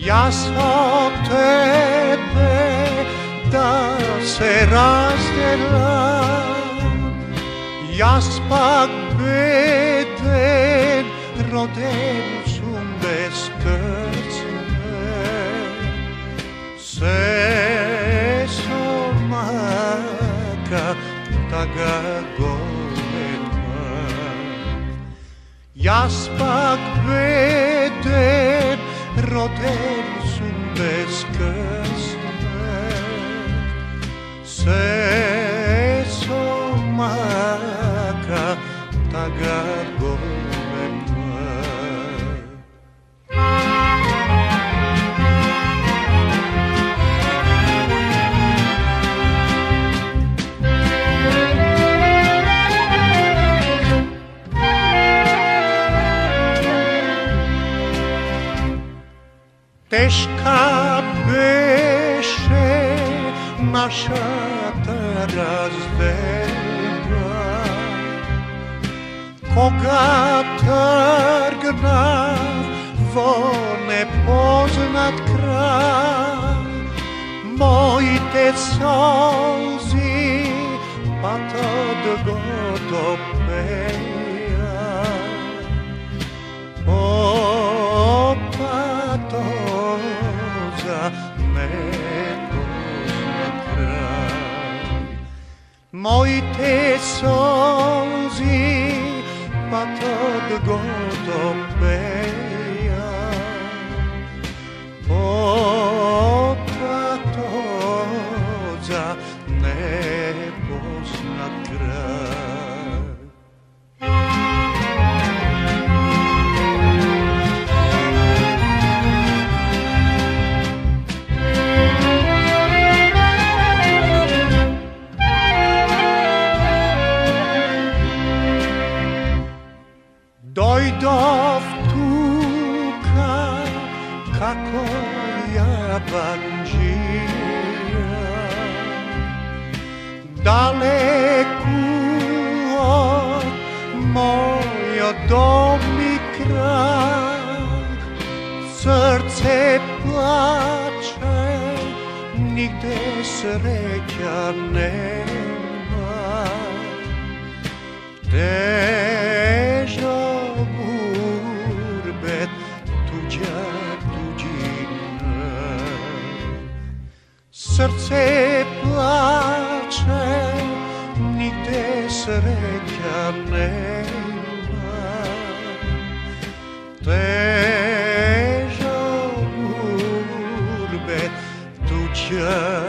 Ja sam tebe da se razdelam, ja spak beden roden zum bez krcne, se somaka taga golema. Ja spak beden roden zum bez krcne, se somaka taga golema. Teška beše naša ta razdelba, koga trgna vo nepoznat kraj, moji te solzi pa tad gotopeja. Moji te solzi pa tad gotopeja, opatoza nepoznat kraj. Dojdov tuka kako jabanđija, daleku od mojo dom i kraj, srce plače, nigde sreća nema, težo gurbet tuđa tuđina. Srce plače, nigde sreća nema, težo gurbet tuđa